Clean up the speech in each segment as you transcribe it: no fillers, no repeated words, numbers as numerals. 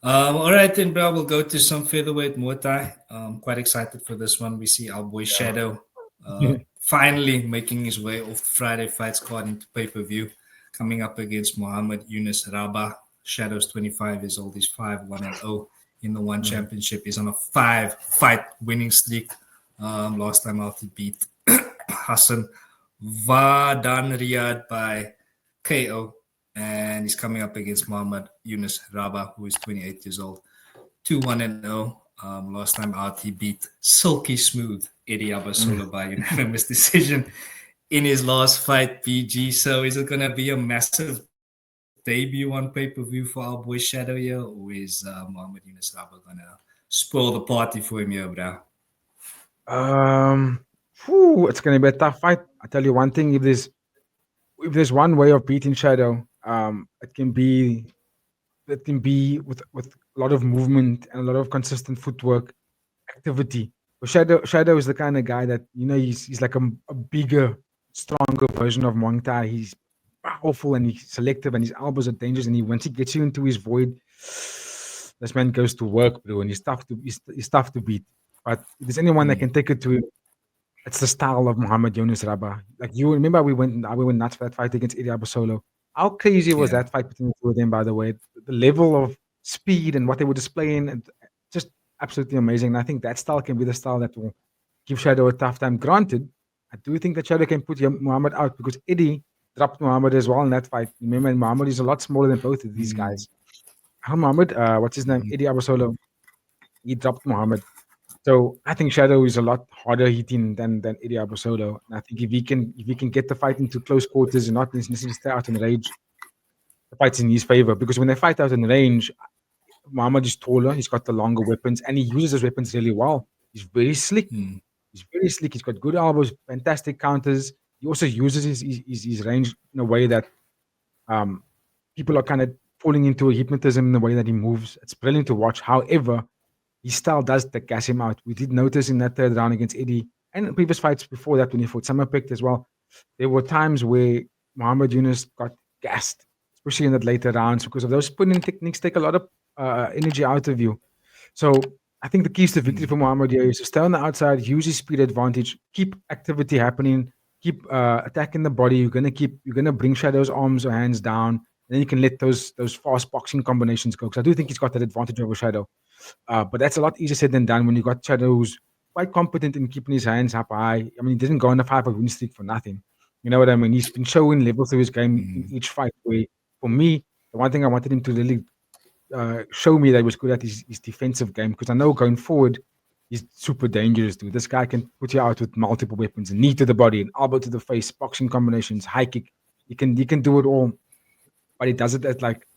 All right then, bro. We'll go to some featherweight Muay Thai. Quite excited for this one. We see our boy Shadow finally making his way off the Friday fights card into pay-per-view, coming up against Mohamed Younes Rabah. Shadow's 25 years old. He's 5-1-0 in the one championship. He's on a 5-fight winning streak. Last time out he beat Hassan Vadan Riyad by KO. And he's coming up against Mohamed Younes Rabah, who is 28 years old. 2-1-0. Last time out, he beat silky smooth Eddie Abasolo by unanimous decision in his last fight, PG. So is it going to be a massive debut on pay-per-view for our boy Shadow here? Or is Mohamed Younes Rabah going to spoil the party for him here, bro? It's going to be a tough fight. I tell you one thing, if there's one way of beating Shadow, it can be with a lot of movement and a lot of consistent footwork activity. But Shadow is the kind of guy that he's like a bigger, stronger version of Muay Thai. He's powerful and he's selective, and his elbows are dangerous. And once he gets you into his void, this man goes to work, bro. And he's tough to beat. But if there's anyone that can take it to him, it's the style of Mohamed Younes Rabah. Like, you remember we went nuts for that fight against Eddie Abasolo. How crazy was that fight between the two of them, by the way? The level of speed and what they were displaying, and just absolutely amazing. And I think that style can be the style that will give Shadow a tough time. Granted, I do think that Shadow can put Mohamed out, because Eddie dropped Mohamed as well in that fight. Remember, Mohamed is a lot smaller than both of these guys. Mohamed, what's his name? Eddie Abasolo. He dropped Mohamed. So I think Shadow is a lot harder hitting than Eddie Abasolo. And I think if he can get the fight into close quarters and not necessarily stay out in range, the fight's in his favor. Because when they fight out in range, Mohamed is taller, he's got the longer weapons, and he uses his weapons really well. He's very slick. He's got good elbows, fantastic counters. He also uses his range in a way that people are kind of falling into a hypnotism in the way that he moves. It's brilliant to watch. However, his style does gas him out. We did notice in that third round against Eddie, and previous fights before that when he fought Summerpicked as well, there were times where Mohamed Younes got gassed, especially in the later rounds, because of those spinning techniques take a lot of energy out of you. So I think the keys to victory for Mohamed here is to stay on the outside, use his speed advantage, keep activity happening, keep attacking the body. You're gonna bring Shadow's arms or hands down, and then you can let those fast boxing combinations go. Because I do think he's got that advantage over Shadow. But that's a lot easier said than done when you got Shadow who's quite competent in keeping his hands up high. I mean, he didn't go on a 5-fight win streak for nothing. You know what I mean? He's been showing levels of his game in each fight. Where, for me, the one thing I wanted him to really show me that he was good at is his defensive game. Because I know going forward, he's super dangerous, dude. This guy can put you out with multiple weapons, knee to the body, an elbow to the face, boxing combinations, high kick. He can do it all, but he does it at like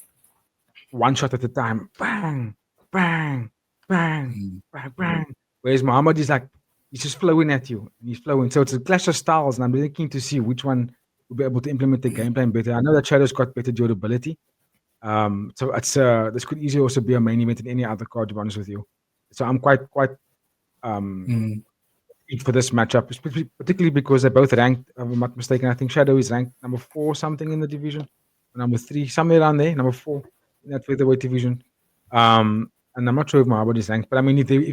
one shot at a time. Bang, bang, bang, bang, bang. Whereas Mohamed is like, he's just flowing at you. And he's flowing. So it's a clash of styles, and I'm really keen to see which one will be able to implement the game plan better. I know that Shadow's got better durability. So it's this could easily also be a main event in any other card, to be honest with you. So I'm quite for this matchup, particularly because they're both ranked, if I'm not mistaken. I think Shadow is ranked number 4 something in the division, or number 3, somewhere around there, number 4 in that featherweight division. And I'm not sure if Mohamed is ranked, but I mean, if the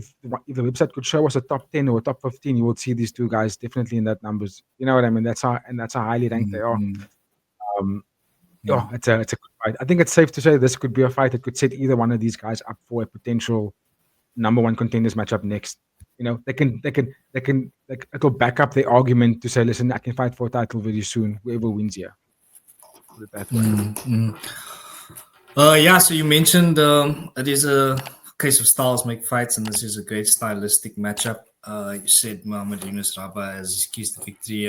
website could show us a top 10 or a top 15, you would see these two guys definitely in that numbers. You know what I mean? That's how highly ranked they are. It's a good fight. I think it's safe to say this could be a fight that could set either one of these guys up for a potential number 1 contenders matchup next. You know, they can it'll back up their argument to say, listen, I can fight for a title very soon, whoever wins here. Put it that way. So you mentioned it is a case of styles make fights, and this is a great stylistic matchup. You said Mohamed Younes Rabah as his keys to victory.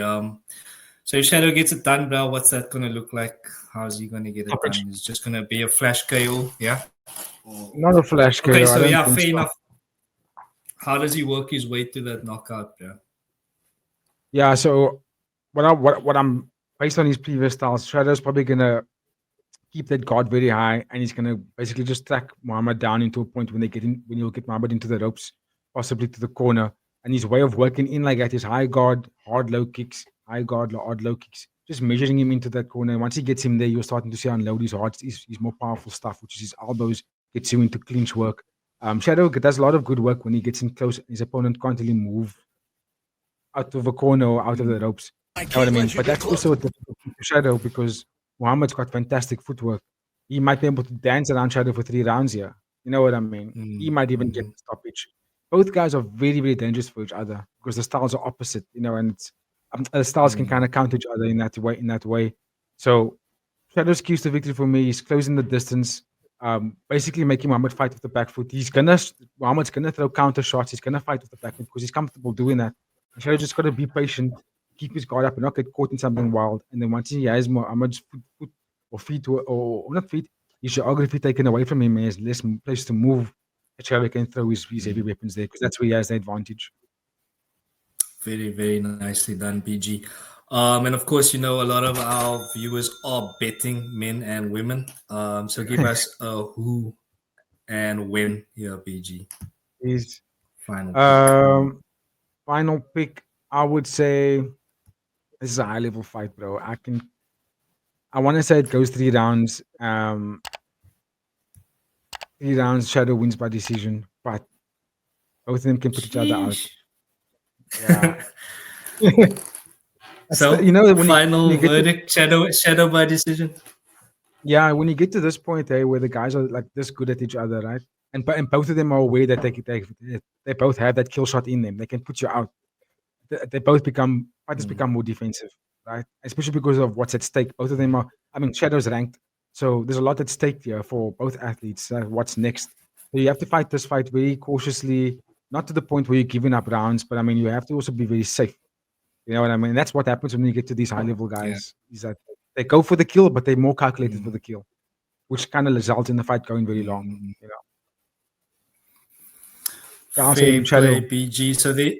So if Shadow gets it done, bro, what's that going to look like? How's he going to get it done? Is it just going to be a flash KO? Yeah? Not a flash KO. Okay, so yeah, fair enough. How does he work his way to that knockout, bro? Yeah, so what I'm based on his previous styles, Shadow's probably going to keep that guard very high, and he's going to basically just track Mohamed down into a point when you'll get Mohamed into the ropes, possibly to the corner. And his way of working in like that is high guard, hard low kicks, high guard, hard low kicks, just measuring him into that corner. Once he gets him there, you're starting to see unload his more powerful stuff, which is his elbows gets you into clinch work. Shadow does a lot of good work when he gets in close. His opponent can't really move out of a corner or out of the ropes. You know what I mean? But that's also a difficult thing to Shadow because Muhammad's got fantastic footwork. He might be able to dance around Shadow for 3 rounds here. You know what I mean? He might even get the stoppage. Both guys are very, very dangerous for each other because the styles are opposite, and it's the styles can kind of counter each other in that way. So Shadow's keys to victory for me. He's closing the distance, basically making Muhammad fight with the back foot. Muhammad's gonna throw counter shots. He's gonna fight with the back foot because he's comfortable doing that. And Shadow just got to be patient, keep his guard up, and not get caught in something wild. And then once he has Muhammad's foot or feet or not feet, his geography taken away from him, and he has less place to move. Shadow can throw his heavy weapons there because that's where he has the advantage. Very, very nicely done, BG. And of course, a lot of our viewers are betting men and women. So give us a who and when here, BG. His Final pick. final pick, I would say this is a high level fight, bro. I want to say it goes 3 rounds. 3 rounds, Shadow wins by decision, but both of them can put each other out. Yeah. So, when final verdict, Shadow by decision. Yeah, when you get to this point, where the guys are like this good at each other, right? And both of them are aware that they both have that kill shot in them. They can put you out. They both fighters become more defensive, right? Especially because of what's at stake. Both of them are. I mean, Shadow's ranked, so there's a lot at stake here for both athletes. What's next? So you have to fight this fight very cautiously, not to the point where you're giving up rounds, but I mean, you have to also be very safe. You know what I mean? That's what happens when you get to these high level guys. Yeah. Is that they go for the kill, but they're more calculated for the kill, which kind of results in the fight going very long. Fair play, BG. So there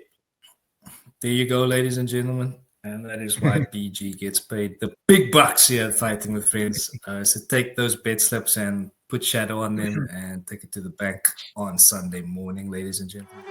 you go, ladies and gentlemen. And that is why BG gets paid the big bucks here Fighting with Friends. So take those bet slips and put Shadow on them and take it to the bank on Sunday morning, ladies and gentlemen.